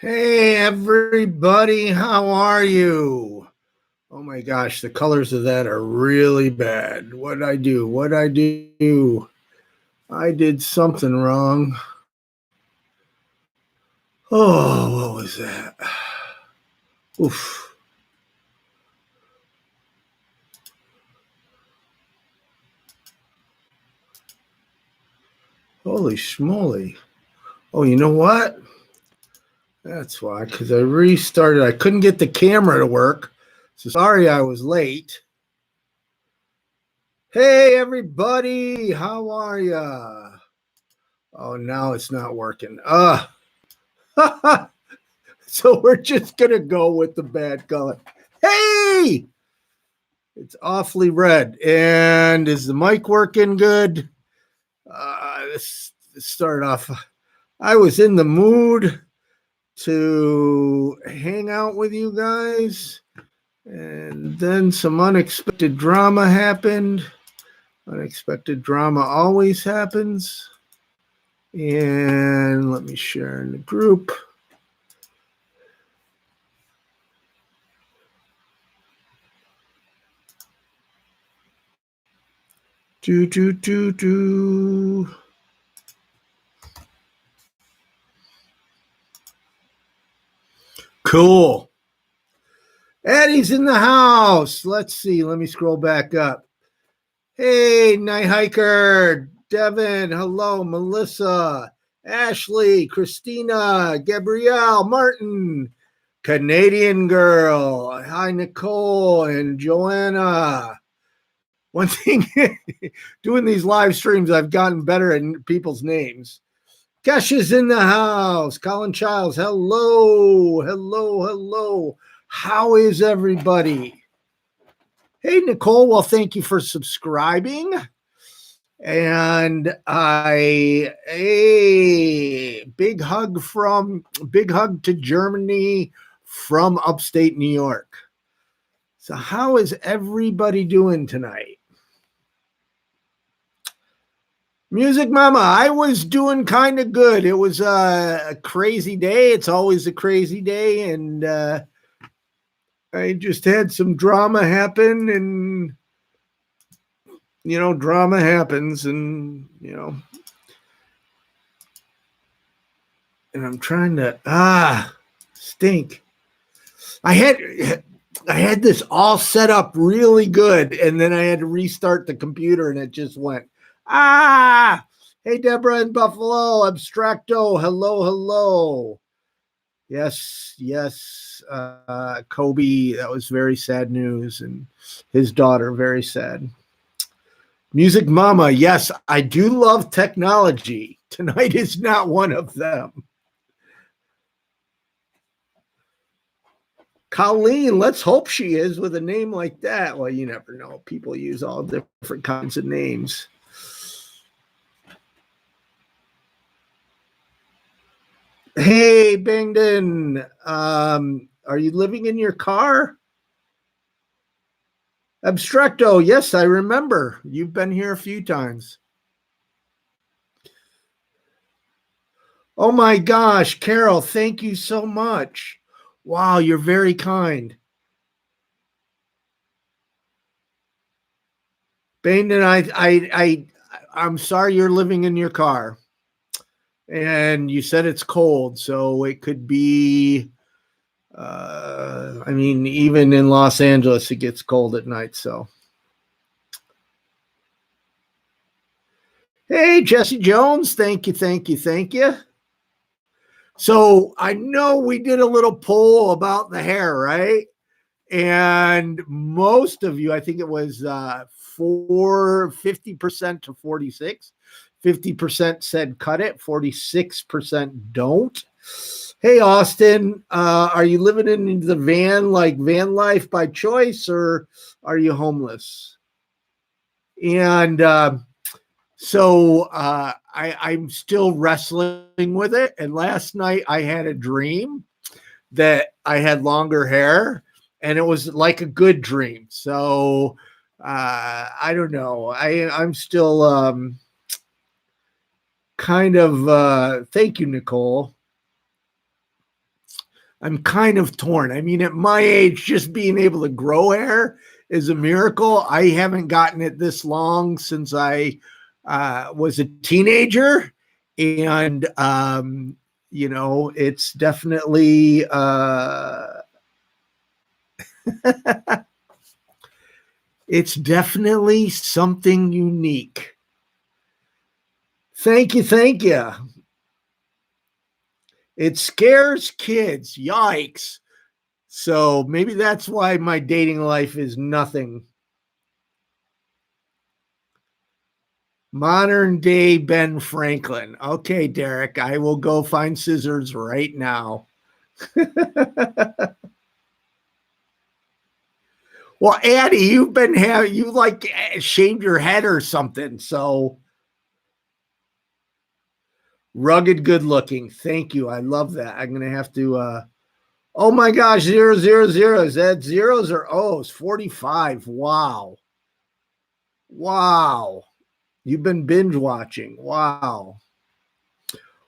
Hey everybody, how are you? Oh my gosh, the colors of that are really bad. What'd I do? What'd I do? I did something wrong. Oh, what was that? Oof. Holy schmoly. Oh, you know what? That's why, because I restarted. I couldn't get the camera to work. So sorry I was late. Hey everybody, how are ya? Oh, now it's not working. So we're just going to go with the bad color. Hey, it's awfully red. And is the mic working good? This started off. I was in the mood to hang out with you guys. And then some unexpected drama happened. Unexpected drama always happens. And let me share in the group. Do. Cool. Eddie's in the house. Let's see. Let me scroll back up. Hey, Night Hiker. Devin. Hello. Melissa. Ashley. Christina. Gabrielle. Martin. Canadian Girl. Hi, Nicole and Joanna. One thing, doing these live streams, I've gotten better at people's names. Kesh is in the house. Colin Childs. Hello. Hello. How is everybody? Hey, Nicole. Well, thank you for subscribing. And a big hug to Germany from upstate New York. So how is everybody doing tonight? Music Mama, I was doing kind of good. It was a crazy day. It's always a crazy day. And I just had some drama happen, and drama happens, and and I'm trying to stink. I had this all set up really good, and then I had to restart the computer, and it just went Hey, Deborah in Buffalo. Abstracto. Hello. Yes. Kobe, that was very sad news, and his daughter, very sad. Music Mama, yes, I do love technology. Tonight is not one of them. Colleen, let's hope she is with a name like that. Well, you never know. People use all different kinds of names. Hey, Bangden, are you living in your car? Abstracto, yes, I remember. You've been here a few times. Oh my gosh, Carol, thank you so much. Wow, you're very kind. Bangden, I'm sorry you're living in your car. And you said it's cold, so it could be even in Los Angeles it gets cold at night. So hey, Jesse Jones, thank you. So I know we did a little poll about the hair, right? And most of you, I think it was 50% to 46. 50% said cut it, 46% don't. Hey, Austin, are you living in the van, like van life by choice, or are you homeless? And so I'm still wrestling with it. And last night I had a dream that I had longer hair, and it was like a good dream. So I don't know. I'm still kind of thank you, Nicole. I'm kind of torn. I mean, at my age, just being able to grow hair is a miracle. I haven't gotten it this long since I was a teenager. And, it's definitely, it's definitely something unique. Thank you. Thank you. It scares kids. Yikes. So maybe that's why my dating life is nothing. Modern day Ben Franklin. Okay, Derek, I will go find scissors right now. Well, Addie, you've been you like shaved your head or something. So rugged, good looking. Thank you. I love that. I'm gonna have to oh my gosh, 000. Is that zeros or O's? 45. Wow. Wow. You've been binge watching. Wow.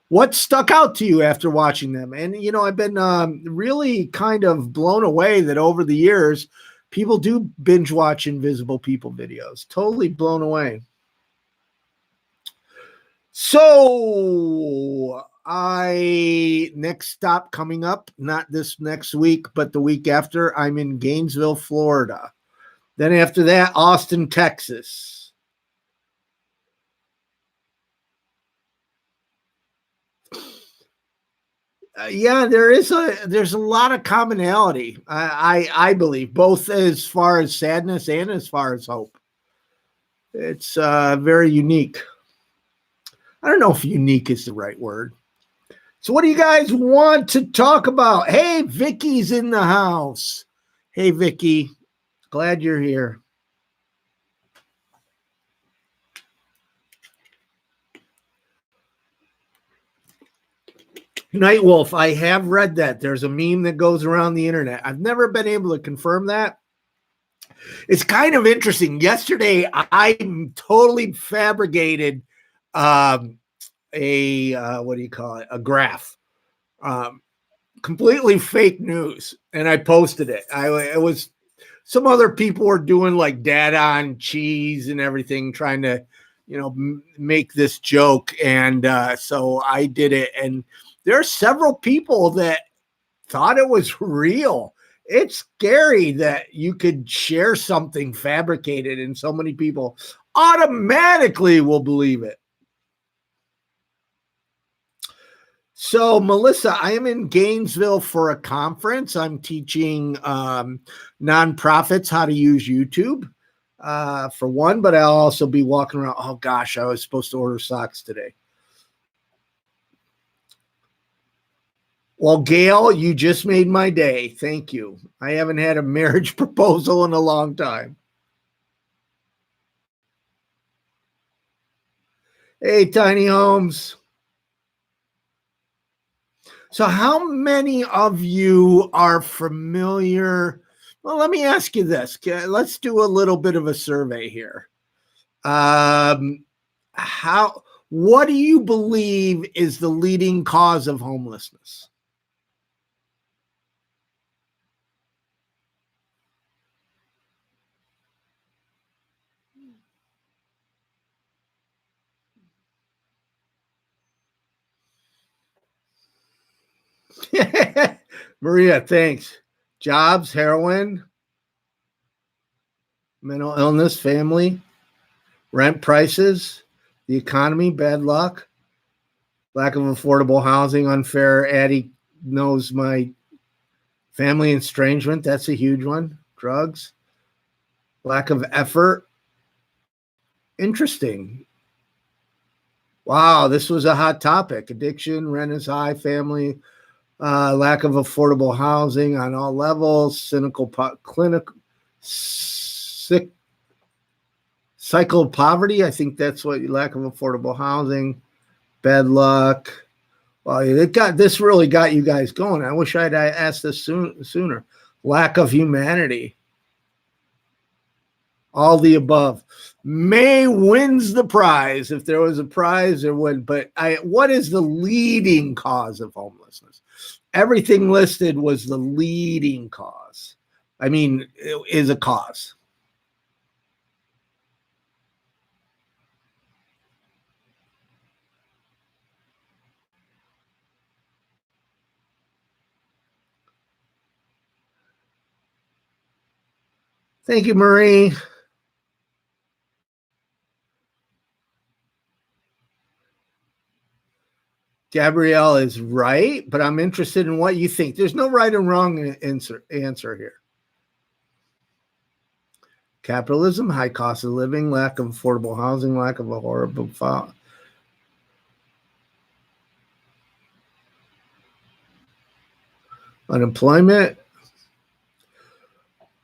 What stuck out to you after watching them? And, I've been really kind of blown away that over the years, people do binge watch Invisible People videos. Totally blown away. So next stop coming up, not this next week, but the week after, I'm in Gainesville, Florida. Then after that, Austin, Texas. Yeah, there's a lot of commonality. I believe, both as far as sadness and as far as hope. It's very unique. I don't know if unique is the right word. So what do you guys want to talk about? Hey, Vicky's in the house. Hey, Vicky. Glad you're here. Nightwolf, I have read that. There's a meme that goes around the internet. I've never been able to confirm that. It's kind of interesting. Yesterday, I totally fabricated what do you call it? A graph. Completely fake news. And I posted it. It was some other people were doing like data on cheese and everything, trying to, make this joke. And so I did it. And there are several people that thought it was real. It's scary that you could share something fabricated and so many people automatically will believe it. So, Melissa, I am in Gainesville for a conference. I'm teaching nonprofits how to use YouTube for one, but I'll also be walking around. Oh, gosh, I was supposed to order socks today. Well, Gail, you just made my day. Thank you. I haven't had a marriage proposal in a long time. Hey, Tiny Homes. So how many of you are familiar? Well, let me ask you this. Let's do a little bit of a survey here. What do you believe is the leading cause of homelessness? Maria, thanks. Jobs, heroin, mental illness, family, rent prices, the economy, bad luck, lack of affordable housing, unfair. Addie knows my family estrangement. That's a huge one. Drugs, lack of effort. Interesting. Wow, this was a hot topic. Addiction, rent is high, family, lack of affordable housing on all levels, cycle of poverty. I think that's what lack of affordable housing, bad luck. Well, this really got you guys going. I wish I'd asked this sooner. Lack of humanity. All the above. May wins the prize. If there was a prize, there would. But what is the leading cause of homelessness? everything listed was the leading cause. I mean, it is a cause. Thank you, Marie. Gabrielle is right, but I'm interested in what you think. There's no right and wrong answer here. Capitalism, high cost of living, lack of affordable housing, lack of a horrible file. Unemployment,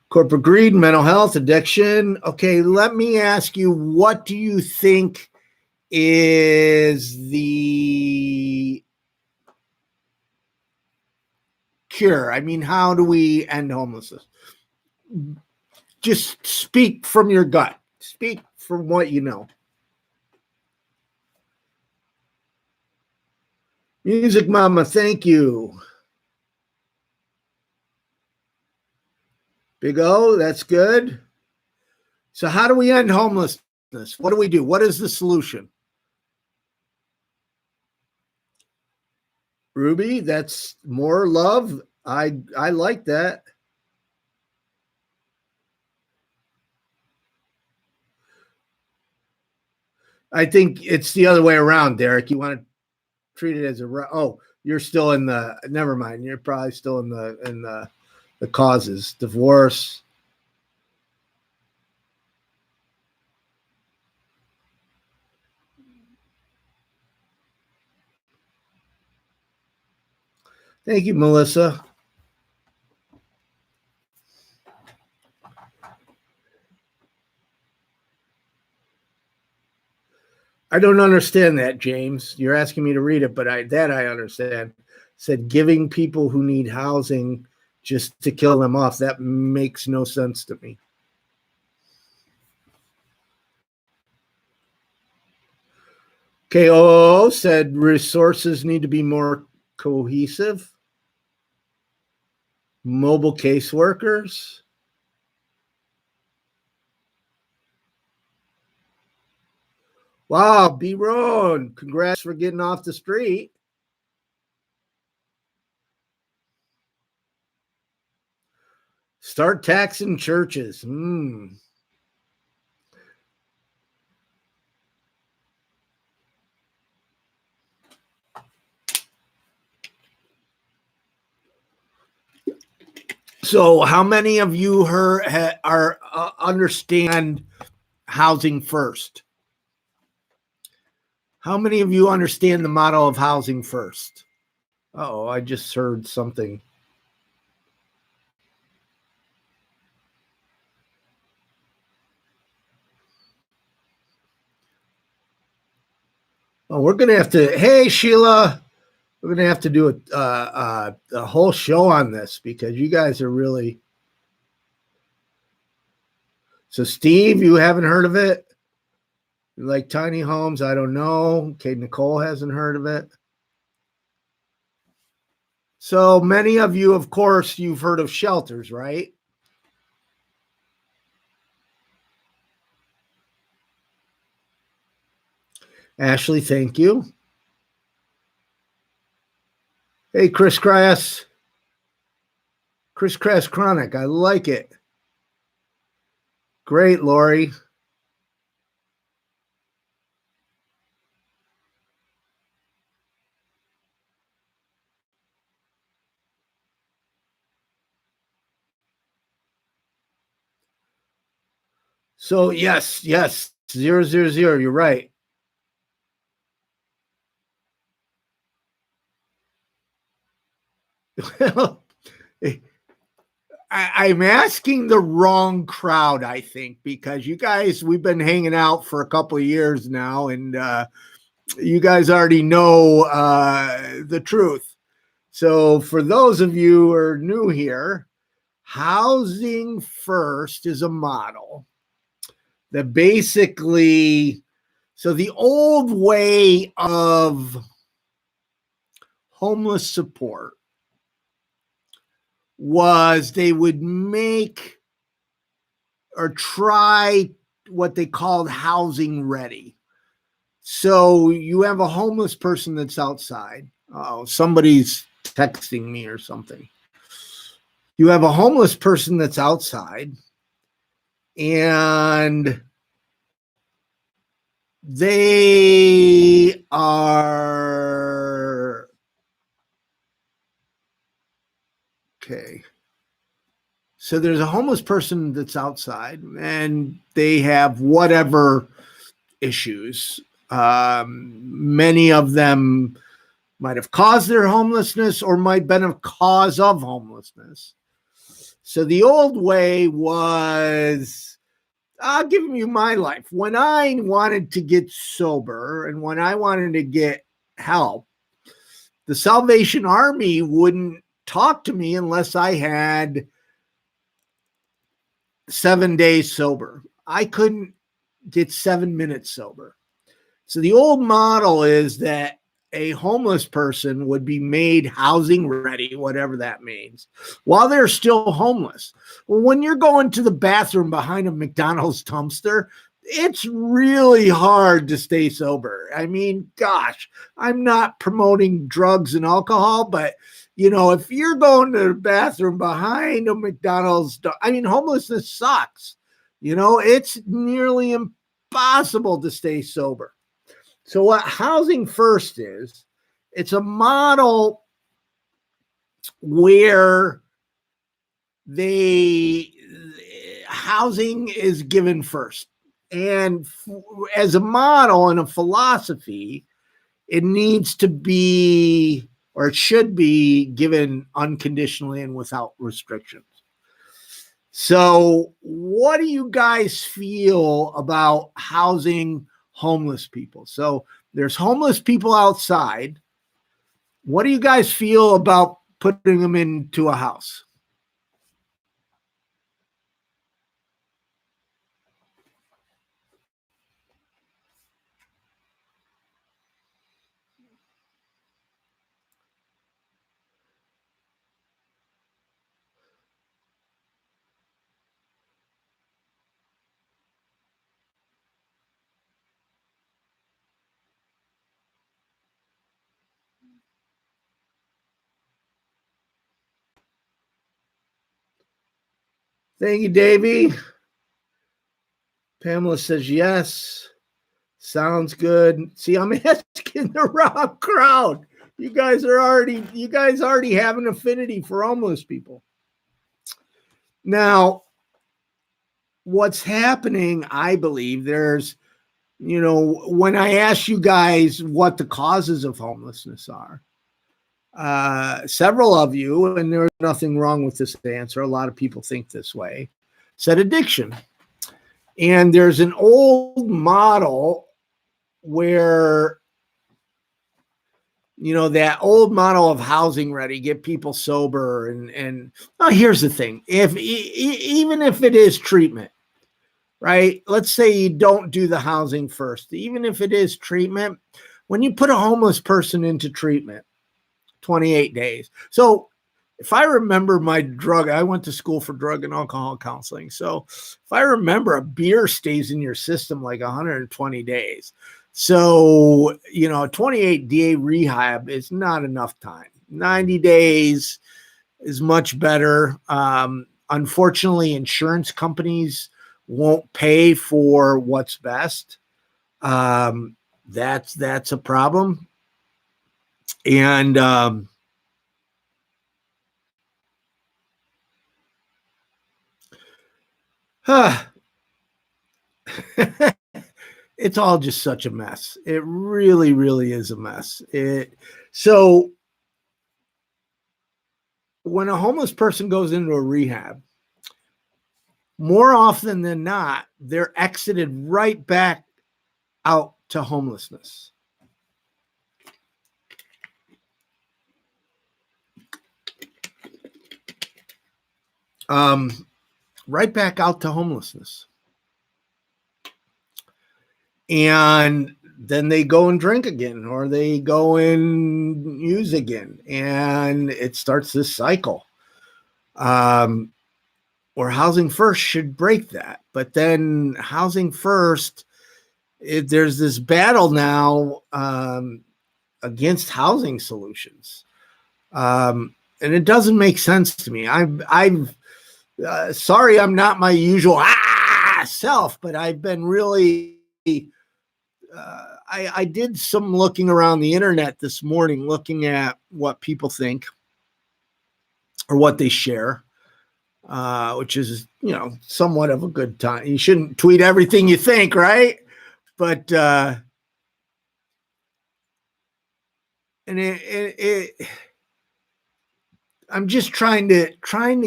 corporate greed, mental health, addiction. Okay, let me ask you, what do you think is the cure? I mean, how do we end homelessness? Just speak from your gut. Speak from what you know. Music Mama, thank you. Big O, that's good. So how do we end homelessness? What do we do? What is the solution? Ruby, that's more love. I like that. I think it's the other way around, Derek. You want to treat it as you're still in the, never mind. You're probably still in the causes, divorce. Thank you, Melissa. I don't understand that, James. You're asking me to read it, but I understand. Said giving people who need housing just to kill them off. That makes no sense to me. KOO said resources need to be more cohesive. Mobile caseworkers. Wow, B. Roan, congrats for getting off the street. Start taxing churches. So, how many of you understand housing first? How many of you understand the model of housing first? Oh, I just heard something. Oh, we're gonna have to. Hey, Sheila, we're gonna have to do a whole show on this because you guys are really. So, Steve, you haven't heard of it? You like tiny homes? I don't know. Okay, Nicole hasn't heard of it. So many of you, of course, you've heard of shelters, right? Ashley, thank you. Hey, Chris Crass Chronic. I like it. Great, Lori. So yes, 000. You're right. I'm asking the wrong crowd, I think, because you guys, we've been hanging out for a couple of years now, and you guys already know the truth. So for those of you who are new here, housing first is a model that basically, so the old way of homeless support was they would make or try what they called housing ready. So you have a homeless person that's outside. Oh, somebody's texting me or something. You have a homeless person that's outside, and they are okay. So there's a homeless person that's outside, and they have whatever issues. Many of them might have caused their homelessness or might have been a cause of homelessness. So the old way was, I'll give you my life. When I wanted to get sober and when I wanted to get help, the Salvation Army wouldn't talk to me unless I had 7 days sober. I couldn't get 7 minutes sober. So the old model is that a homeless person would be made housing ready, whatever that means, while they're still homeless. Well, when you're going to the bathroom behind a McDonald's dumpster, it's really hard to stay sober. I mean, gosh, I'm not promoting drugs and alcohol, but if you're going to the bathroom behind a McDonald's, homelessness sucks. It's nearly impossible to stay sober. So what Housing First is, it's a model where housing is given first. And as a model and a philosophy, it needs to be, or it should be, given unconditionally and without restrictions. So what do you guys feel about housing homeless people? So there's homeless people outside. What do you guys feel about putting them into a house? Thank you, Davey. Pamela says yes. Sounds good. See, I'm asking the wrong crowd. You guys already have an affinity for homeless people. Now, what's happening, I believe, there's, when I ask you guys what the causes of homelessness are, several of you, and there's nothing wrong with this answer, a lot of people think this way, said addiction. And there's an old model where, that old model of housing ready, get people sober. And here's the thing. Even if it is treatment, right? Let's say you don't do the housing first. Even if it is treatment, when you put a homeless person into treatment, 28 days. So if I remember I went to school for drug and alcohol counseling. So if I remember, a beer stays in your system like 120 days. So, 28-day rehab is not enough time. 90 days is much better. Unfortunately, insurance companies won't pay for what's best. That's a problem. And it's all just such a mess. It really, really is a mess. So when a homeless person goes into a rehab, more often than not, they're exited right back out to homelessness. Right back out to homelessness. And then they go and drink again, or they go and use again. And it starts this cycle. Or Housing First should break that. But then Housing First, there's this battle now against housing solutions. And it doesn't make sense to me. I'm sorry, I'm not my usual self, but I've been really, I did some looking around the internet this morning, looking at what people think or what they share, which is, somewhat of a good time. You shouldn't tweet everything you think, right? But, and I'm just trying to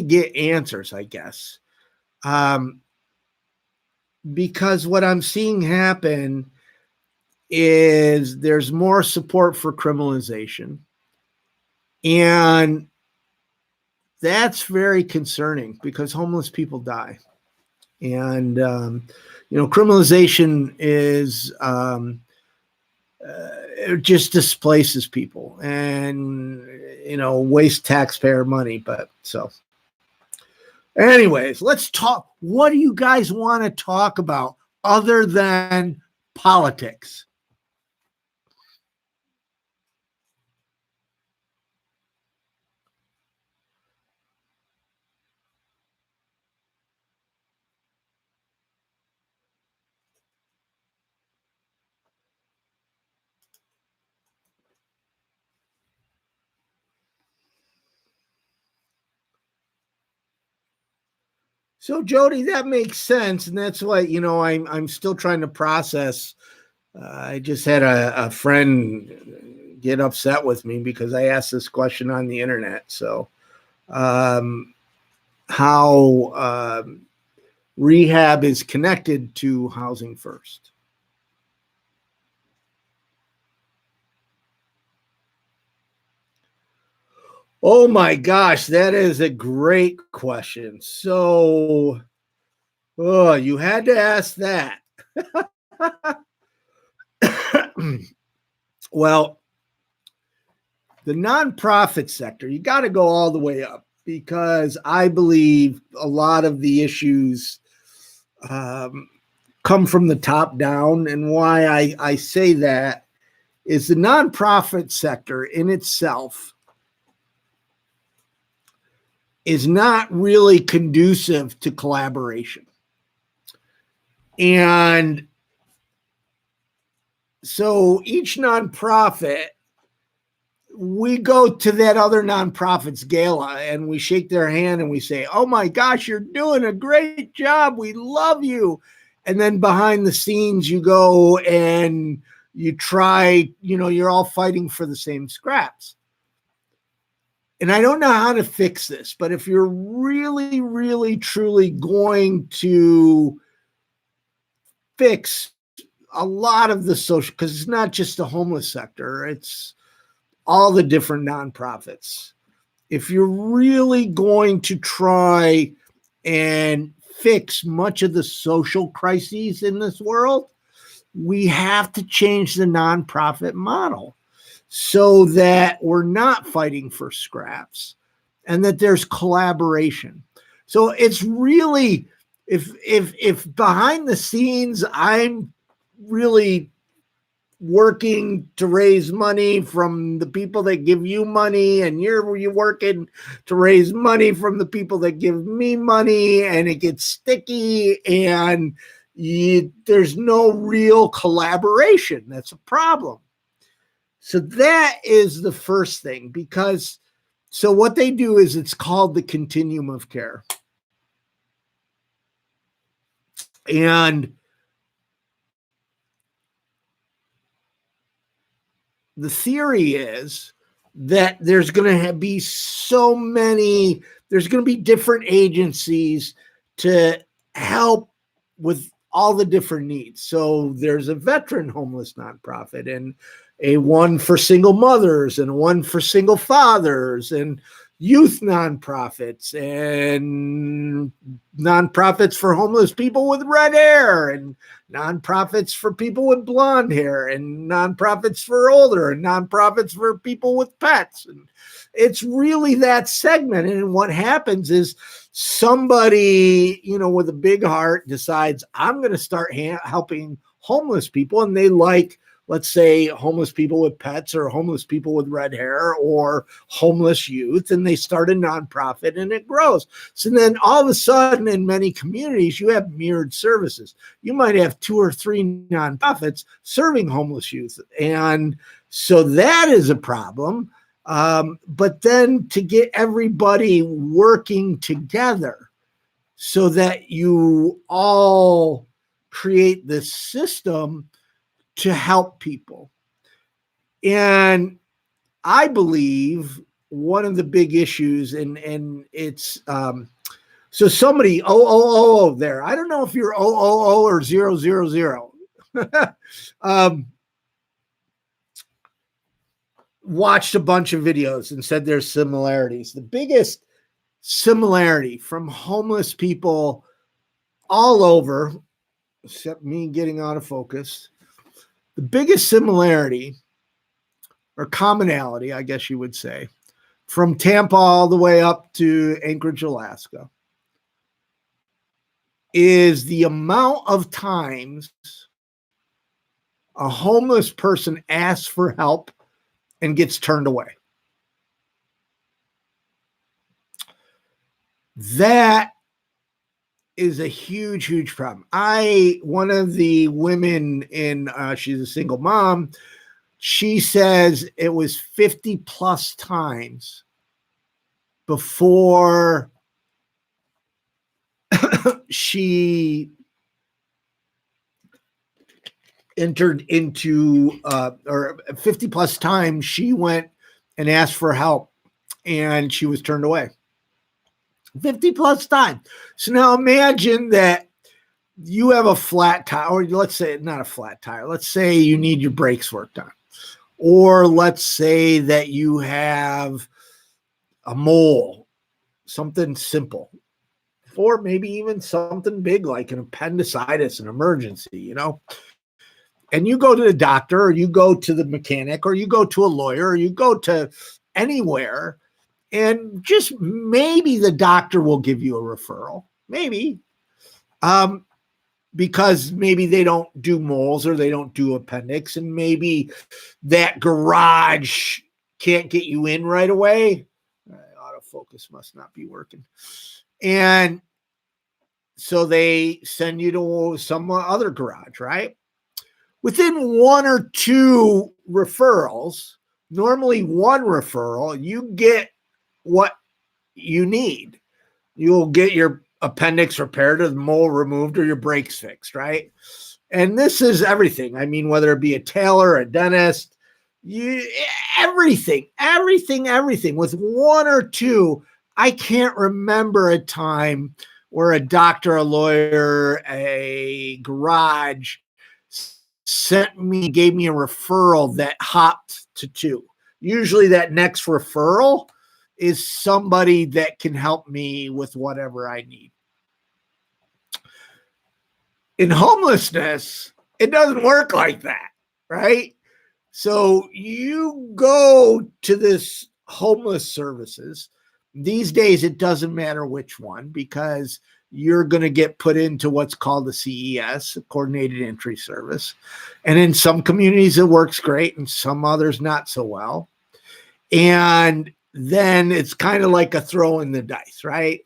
get answers, I guess. Because what I'm seeing happen is there's more support for criminalization. And that's very concerning because homeless people die. And, criminalization is, it just displaces people and, waste taxpayer money. But so anyways, let's talk. What do you guys want to talk about other than politics? So Jody, that makes sense, and that's why I'm still trying to process. I just had a friend get upset with me because I asked this question on the internet. So, how rehab is connected to Housing First? Oh my gosh, that is a great question. So, you had to ask that. Well, the nonprofit sector, you got to go all the way up because I believe a lot of the issues come from the top down. And why I say that is the nonprofit sector in itself is not really conducive to collaboration. And so each nonprofit, we go to that other nonprofit's gala and we shake their hand and we say, "Oh my gosh, you're doing a great job. We love you." And then behind the scenes, you go and you try, you're all fighting for the same scraps. And I don't know how to fix this, but if you're really, really, truly going to fix a lot of the social, because it's not just the homeless sector, it's all the different nonprofits. If you're really going to try and fix much of the social crises in this world, we have to change the nonprofit model so that we're not fighting for scraps and that there's collaboration. So it's really, if behind the scenes, I'm really working to raise money from the people that give you money, and you're working to raise money from the people that give me money, and it gets sticky and there's no real collaboration. That's a problem. So that is the first thing, because so what they do is it's called the Continuum of Care. And the theory is that there's going to be there's going to be different agencies to help with all the different needs. So there's a veteran homeless nonprofit and a one for single mothers and one for single fathers. And youth nonprofits and nonprofits for homeless people with red hair and nonprofits for people with blonde hair and nonprofits for older and nonprofits for people with pets. And it's really that segment. And what happens is somebody, with a big heart decides, I'm going to start helping homeless people. And they like, let's say, homeless people with pets or homeless people with red hair or homeless youth, and they start a nonprofit and it grows. So then all of a sudden in many communities, you have mirrored services. You might have 2 or 3 nonprofits serving homeless youth. And so that is a problem. But then to get everybody working together so that you all create this system to help people. And I believe one of the big issues, and it's so somebody there. I don't know if you're or 000. Watched a bunch of videos and said there's similarities. The biggest similarity from homeless people all over, except me getting out of focus, the biggest similarity or commonality, I guess you would say, from Tampa all the way up to Anchorage, Alaska, is the amount of times a homeless person asks for help and gets turned away. That is a huge, huge problem. One of the women in, she's a single mom. She says it was 50 plus times before she entered into, or 50 plus times she went and asked for help and she was turned away. 50 plus times. So now imagine that you have a flat tire, or let's say not a flat tire. Let's say you need your brakes worked on, or let's say that you have a mole, something simple, or maybe even something big like an appendicitis, an emergency, and you go to the doctor, or you go to the mechanic, or you go to a lawyer, or you go to anywhere. And just maybe the doctor will give you a referral, maybe, because maybe they don't do moles or they don't do appendix, and maybe that garage can't get you in right away. Autofocus must not be working. And so they send you to some other garage, right? Within 1 or 2 referrals, normally 1 referral, you get what you need. You'll get your appendix repaired or the mole removed or your brakes fixed, right? And this is everything. I mean, whether it be a tailor, a dentist, everything. With 1 or 2, I can't remember a time where a doctor, a lawyer, a garage gave me a referral that hopped to 2. Usually that next referral is somebody that can help me with whatever I need. In homelessness, it doesn't work like that, right? So you go to this homeless services. These days, it doesn't matter which one, because you're going to get put into what's called a CES, a coordinated entry service. And in some communities, it works great, and some others not so well. And then it's kind of like a throw in the dice, right?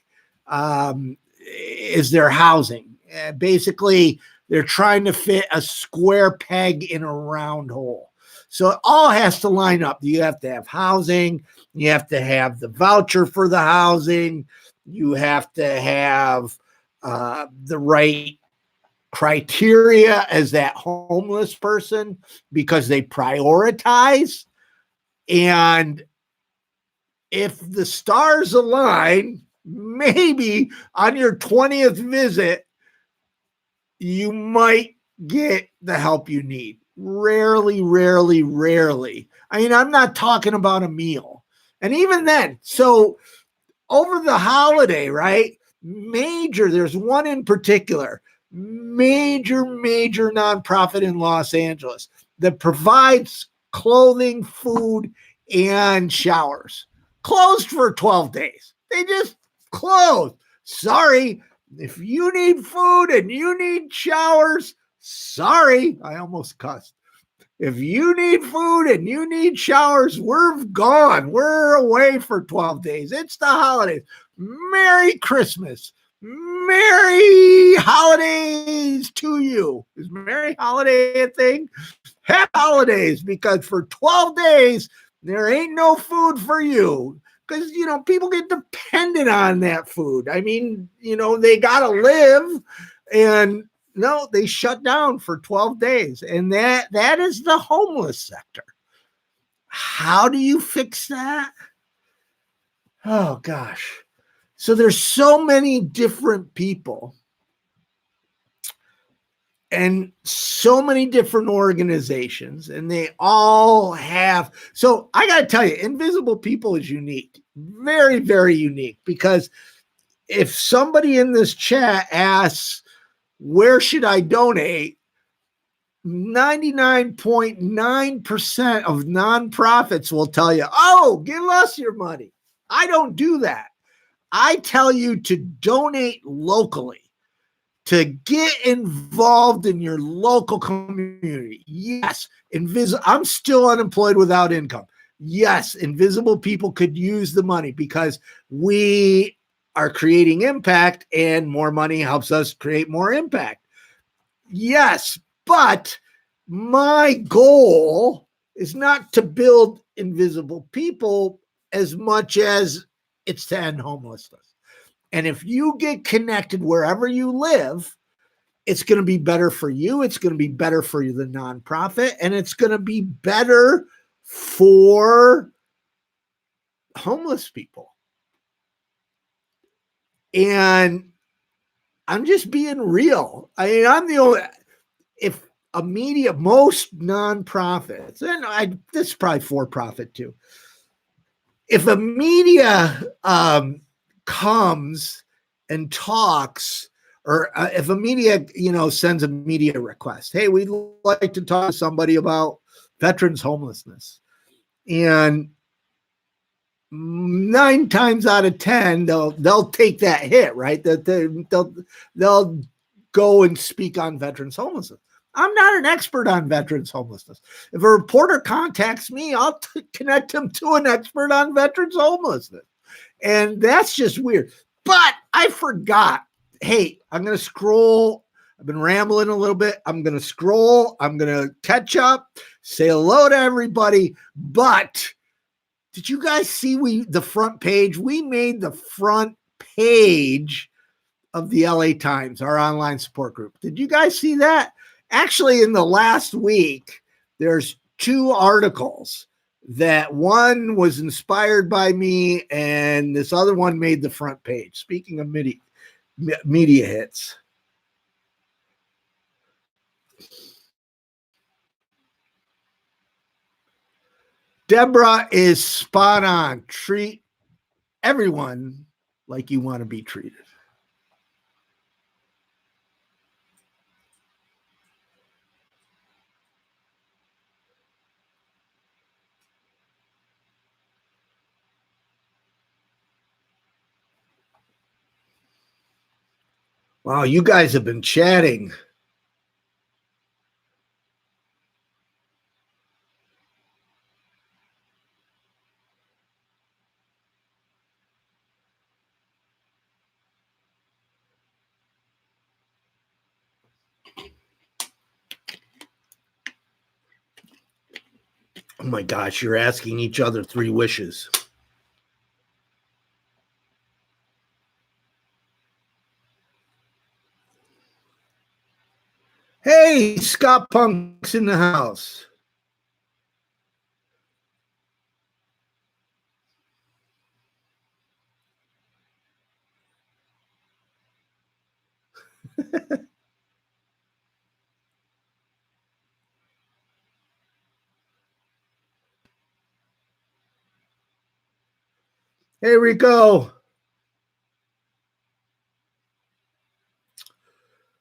Is there housing? Basically, they're trying to fit a square peg in a round hole. So it all has to line up. You have to have housing. You have to have the voucher for the housing. You have to have the right criteria as that homeless person, because they prioritize. And if the stars align, maybe on your 20th visit, you might get the help you need. Rarely. I mean, I'm not talking about a meal. And even then, so over the holiday, right? There's one in particular, major nonprofit in Los Angeles that provides clothing, food, and showers. Closed for 12 days. They just closed. Sorry. If you need food and you need showers, sorry. I almost cussed. If you need food and you need showers, we're gone. We're away for 12 days. It's the holidays. Merry Christmas. Merry holidays to you. Is Merry Holiday a thing? Happy holidays, because for 12 days, there ain't no food for you. Because, people get dependent on that food. I mean, they got to live. And no, they shut down for 12 days. And that is the homeless sector. How do you fix that? Oh, gosh. So there's so many different people and so many different organizations, and they all have. So I got to tell you, Invisible People is unique, very, very unique, because if somebody in this chat asks, where should I donate? 99.9% of nonprofits will tell you, oh, give us your money. I don't do that. I tell you to donate locally, to get involved in your local community. Yes, I'm still unemployed without income. Yes, Invisible People could use the money because we are creating impact, and more money helps us create more impact. Yes, but my goal is not to build Invisible People as much as it's to end homelessness. And if you get connected wherever you live, it's going to be better for you. It's going to be better for the nonprofit, and it's going to be better for homeless people. And I'm just being real. I mean, I'm the only, if most nonprofits, and this is probably for profit too. If a media comes and talks, or if a media, sends a media request, hey, we'd like to talk to somebody about veterans homelessness, and 9 times out of 10, they'll take that hit, right? That they'll go and speak on veterans homelessness. I'm not an expert on veterans homelessness. If a reporter contacts me, I'll connect him to an expert on veterans homelessness. And that's just weird. But I forgot. Hey, I'm going to scroll. I've been rambling a little bit. I'm going to scroll. I'm going to catch up, say hello to everybody. But did you guys see the front page? We made the front page of the LA Times, our online support group. Did you guys see that? Actually, in the last week, there's 2 articles that one was inspired by me, and this other one made the front page. Speaking of media hits. Deborah is spot on. Treat everyone like you want to be treated. Wow, you guys have been chatting. Oh my gosh, you're asking each other 3 wishes. Hey, Scott Punk's in the house. Hey, Rico.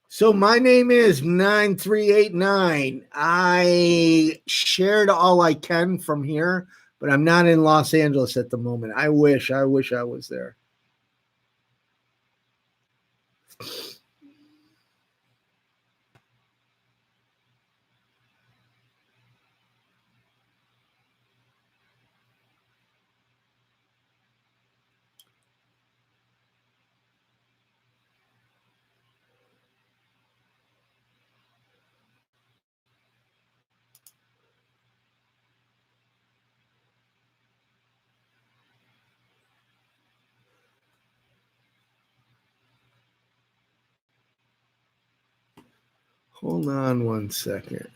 So my name is 9389. I shared all I can from here, but I'm not in Los Angeles at the moment. I wish I was there. Hold on one second.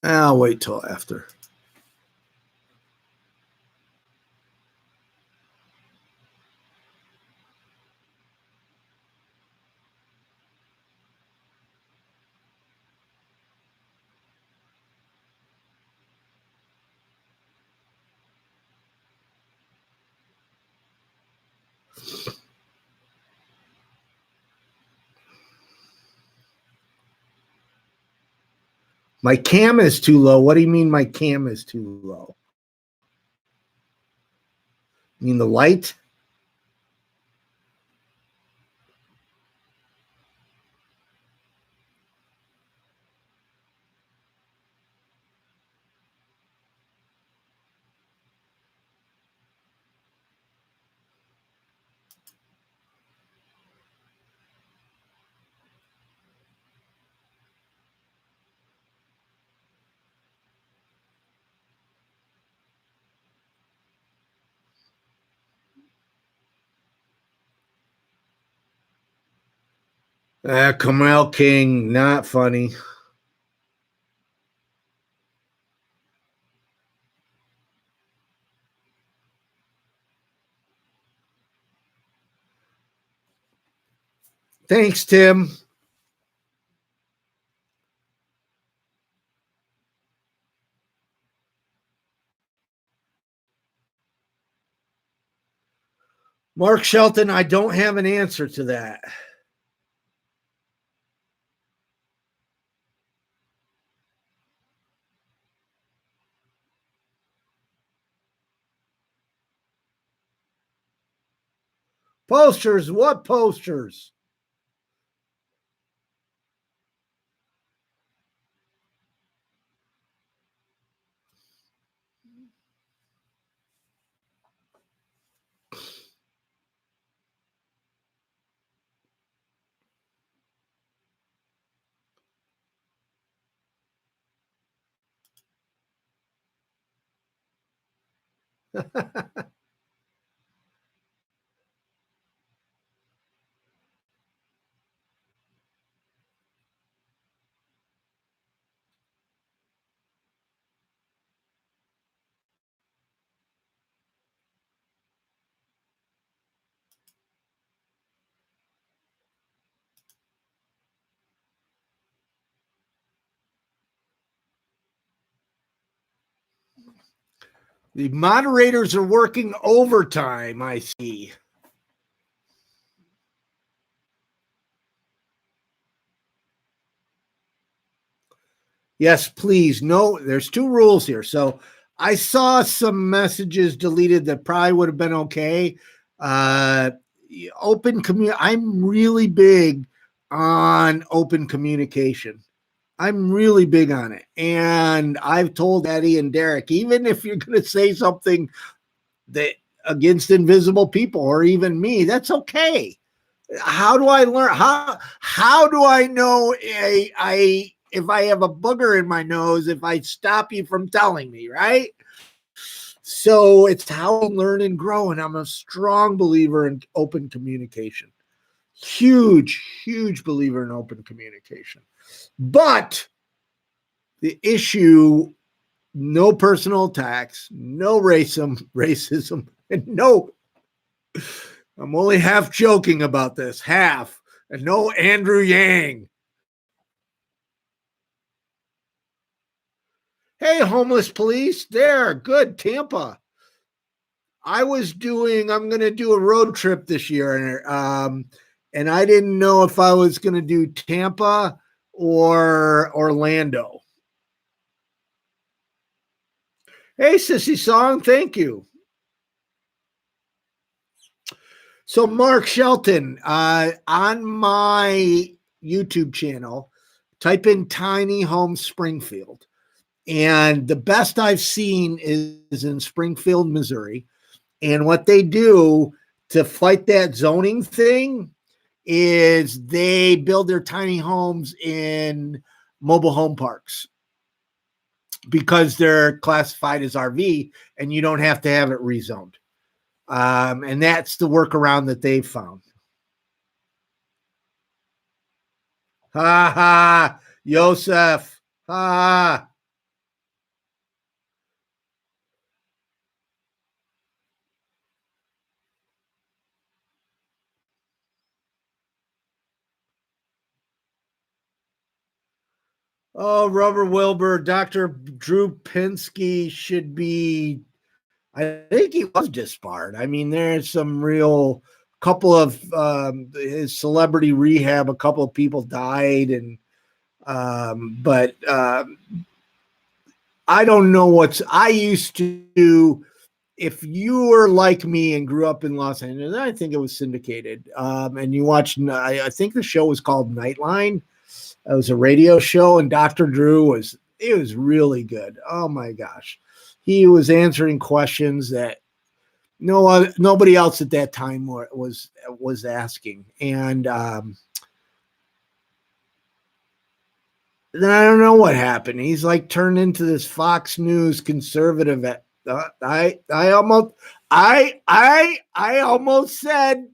I'll wait till after. My cam is too low. What do you mean my cam is too low? You mean the light? Kamal King, not funny. Thanks, Tim. Mark Shelton, I don't have an answer to that. Posters? What posters? The moderators are working overtime, I see. Yes, please. No, there's two rules here. So I saw some messages deleted that probably would have been okay. Open community. I'm really big on open communication. I'm really big on it. And I've told Eddie and Derek, even if you're going to say something that against invisible people or even me, that's okay. How do I learn? How do I know if I have a booger in my nose if I stop you from telling me, right? So it's how I learn and grow. And I'm a strong believer in open communication. Huge believer in open communication. But the issue, no personal attacks, no racism, and no, I'm only half joking about this, half. And no Andrew Yang. Hey, homeless police. There. Good. Tampa. I'm going to do a road trip this year. And I didn't know if I was going to do Tampa or Orlando. Hey, Sissy Song. Thank you. So Mark Shelton, on my YouTube channel, type in Tiny Home Springfield. And the best I've seen is in Springfield, Missouri. And what they do to fight that zoning thing is they build their tiny homes in mobile home parks because they're classified as RV and you don't have to have it rezoned. And that's the workaround that they've found. Ha ha, Yosef. Ha. Oh, Robert Wilbur, Dr. Drew Pinsky should be, I think he was disbarred. I mean, there's some real couple of his celebrity rehab, a couple of people died, and but I don't know I used to do. If you were like me and grew up in Los Angeles, I think it was syndicated. And you watched, I think the show was called Nightline. It was a radio show, and Dr. Drew was really good. Oh my gosh. He was answering questions that nobody else at that time was asking. And then I don't know what happened. He's like turned into this Fox News conservative. I almost said.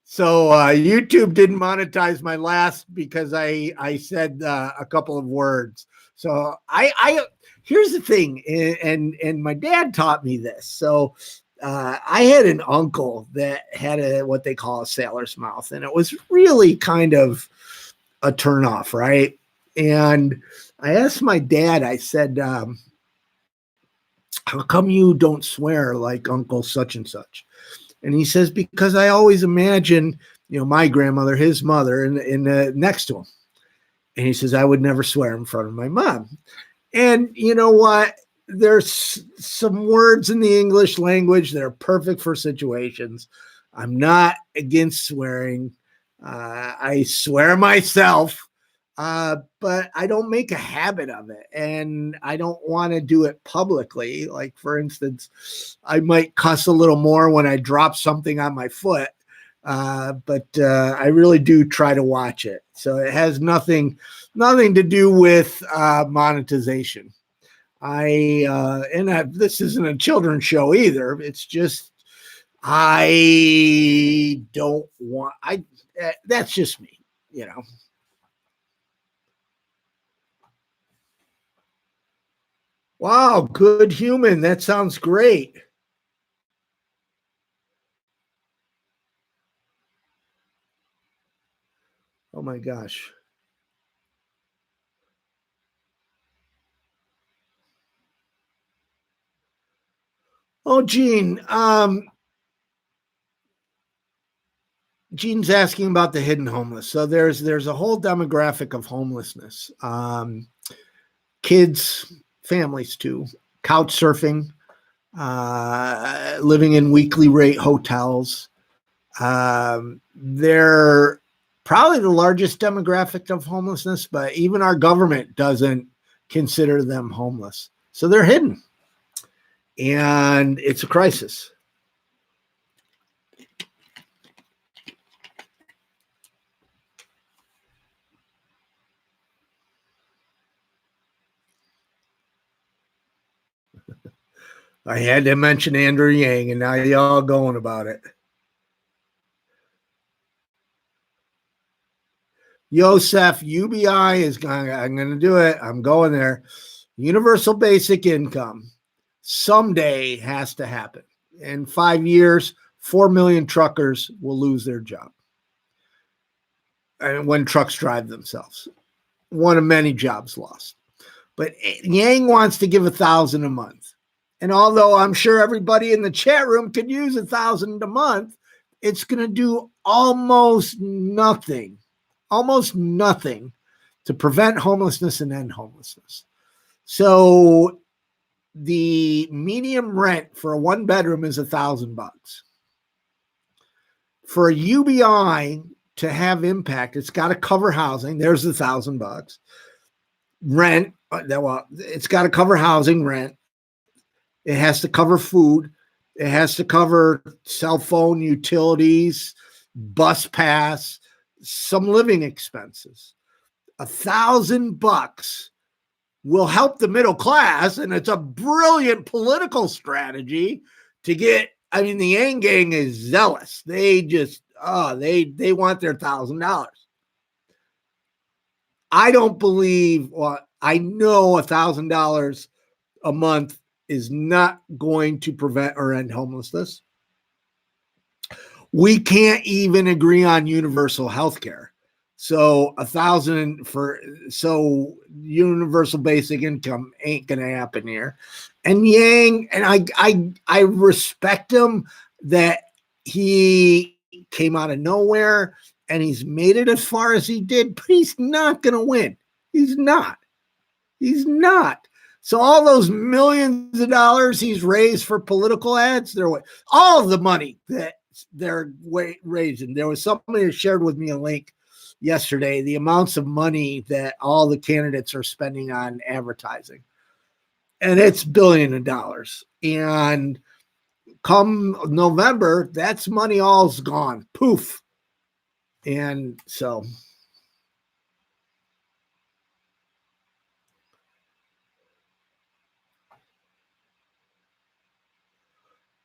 So YouTube didn't monetize my last because I said a couple of words. So I here's the thing, and my dad taught me this. So I had an uncle that had what they call a sailor's mouth, and it was really kind of a turnoff, right? And I asked my dad, I said, how come you don't swear like Uncle such and such? And he says, because I always imagine, my grandmother, his mother, in next to him. And he says, I would never swear in front of my mom. And you know what? There's some words in the English language that are perfect for situations. I'm not against swearing. I swear myself, but I don't make a habit of it. And I don't want to do it publicly. Like, for instance, I might cuss a little more when I drop something on my foot. But I really do try to watch it. So it has nothing to do with monetization. This isn't a children's show either. It's just, I don't want, that's just me, Wow, good human. That sounds great. Oh my gosh. Oh, Gene. Gene's asking about the hidden homeless. So there's a whole demographic of homelessness. Kids, families too, couch surfing, living in weekly rate hotels. They're probably the largest demographic of homelessness, but even our government doesn't consider them homeless. So they're hidden. And it's a crisis. I had to mention Andrew Yang, and now y'all going about it. Yosef, UBI is going. I'm going to do it. I'm going there. Universal basic income someday has to happen. In 5 years, 4 million truckers will lose their job. when trucks drive themselves. One of many jobs lost. But Yang wants to give $1,000 a month. And although I'm sure everybody in the chat room could use $1,000 a month, it's going to do almost nothing to prevent homelessness and end homelessness. So the medium rent for a 1-bedroom is $1,000. For a UBI to have impact, it's got to cover housing. There's $1,000. Rent, well, it's got to cover housing, rent. It has to cover food. It has to cover cell phone, utilities, bus pass, some living expenses. $1,000 will help the middle class, and it's a brilliant political strategy to get. I mean, the Yang Gang is zealous. They just, they want their $1,000. I don't believe, well, I know $1,000 a month is not going to prevent or end homelessness. We can't even agree on universal health care. So so universal basic income ain't going to happen here. And Yang, and I respect him that he came out of nowhere and he's made it as far as he did, but he's not going to win. He's not. So all those millions of dollars he's raised for political ads, all of the money that they're raising. There was somebody who shared with me a link yesterday, the amounts of money that all the candidates are spending on advertising. And it's billions of dollars. And come November, that's money all's gone. Poof. And so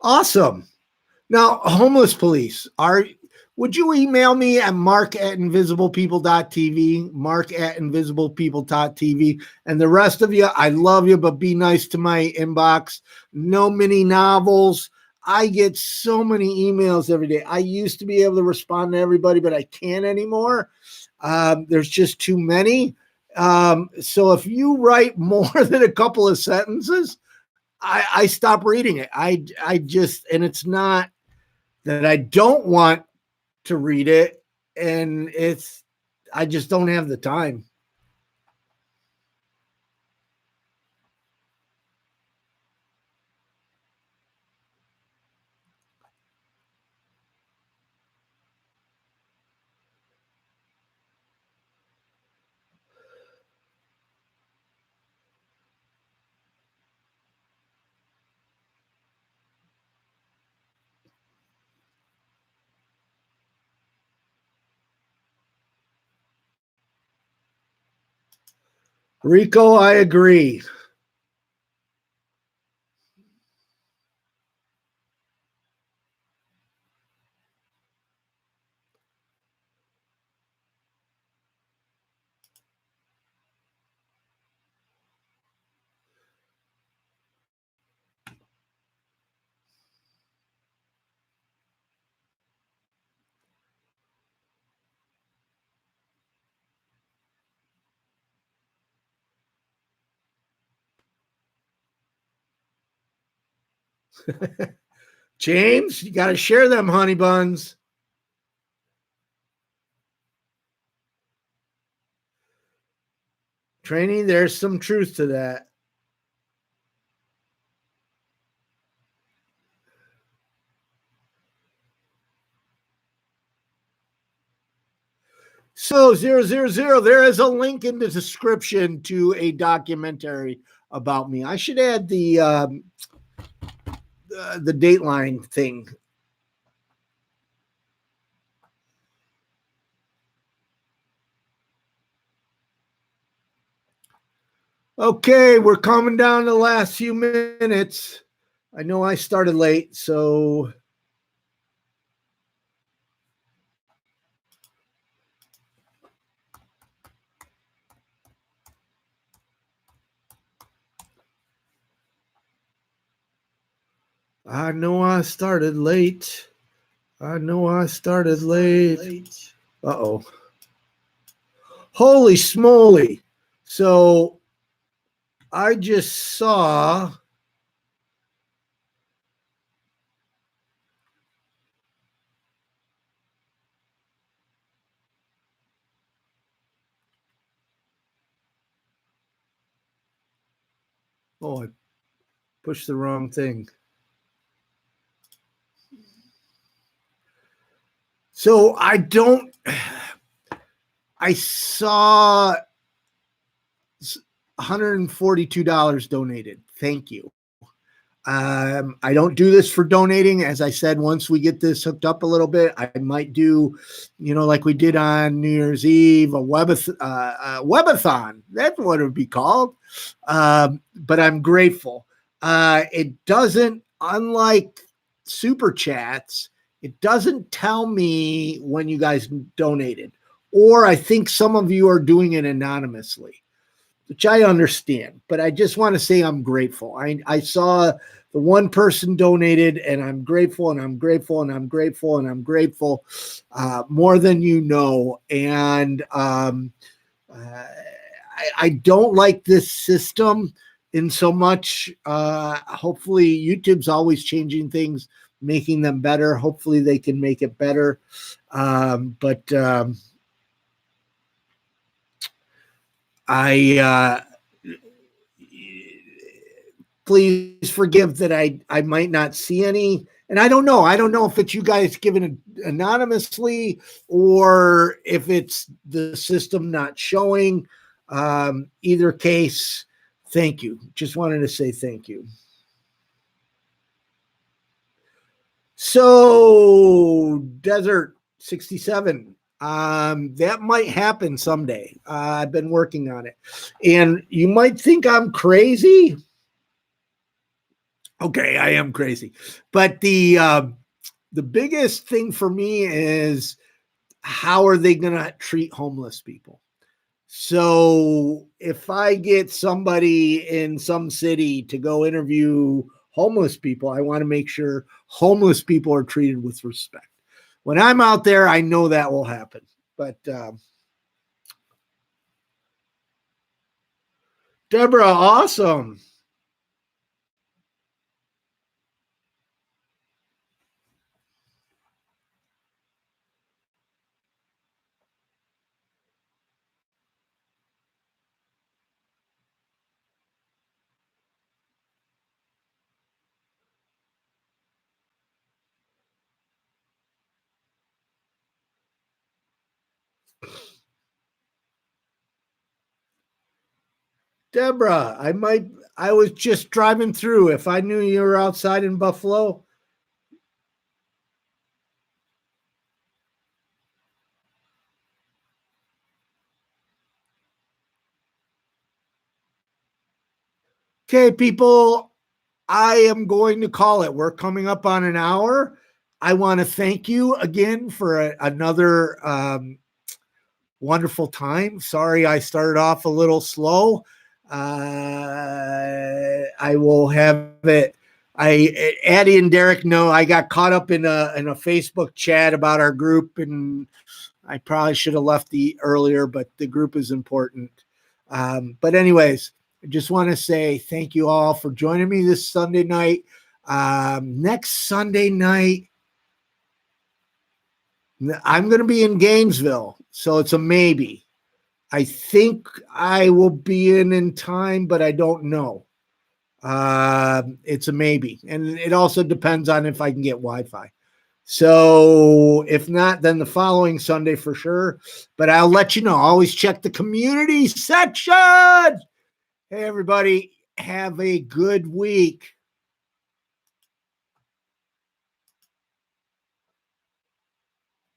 awesome. Now, homeless police, would you email me at mark@invisiblepeople.tv, mark@invisiblepeople.tv, and the rest of you, I love you, but be nice to my inbox. No mini novels. I get so many emails every day. I used to be able to respond to everybody, but I can't anymore. There's just too many. So if you write more than a couple of sentences, I stop reading it. I just, and it's not that I don't want to read it, and I just don't have the time. Rico, I agree. James, you got to share them honey buns. Training, there's some truth to that. So 000, there is a link in the description to a documentary about me. I should add the Dateline thing. Okay, we're coming down to the last few minutes. I know I started late, so I know I started late. Uh-oh. Holy smoly. So I just saw I pushed the wrong thing. So I saw $142 donated. Thank you. I don't do this for donating. As I said, once we get this hooked up a little bit, I might do, like we did on New Year's Eve, a webathon. That's what it would be called. But I'm grateful. It doesn't, unlike super chats, it doesn't tell me when you guys donated, or I think some of you are doing it anonymously, which I understand, but I just want to say I'm grateful. I saw the one person donated, and I'm grateful, and I'm grateful, and I'm grateful, and I'm grateful, more than you know. And I don't like this system in so much. Hopefully, YouTube's always changing things, making them better. Hopefully, they can make it better. But please forgive that I might not see any. And I don't know if it's you guys giving it anonymously or if it's the system not showing. Either case, thank you. Just wanted to say thank you. So, Desert 67. That might happen someday. I've been working on it. And you might think I'm crazy. Okay, I am crazy. But the biggest thing for me is, how are they going to treat homeless people? So if I get somebody in some city to go interview homeless people, I want to make sure homeless people are treated with respect. When I'm out there, I know that will happen. But Deborah, awesome. Deborah, I was just driving through. If I knew you were outside in Buffalo. Okay, people, I am going to call it. We're coming up on an hour. I want to thank you again for another wonderful time. Sorry, I started off a little slow. I will have it. Addie and Derek know I got caught up in a Facebook chat about our group, and I probably should have left earlier, but the group is important. But anyways, I just want to say thank you all for joining me this Sunday night. Next Sunday night, I'm going to be in Gainesville, so it's a maybe. I think I will be in time, but I don't know. It's a maybe. And it also depends on if I can get Wi-Fi. So if not, then the following Sunday for sure. But I'll let you know. Always check the community section. Hey, everybody, have a good week.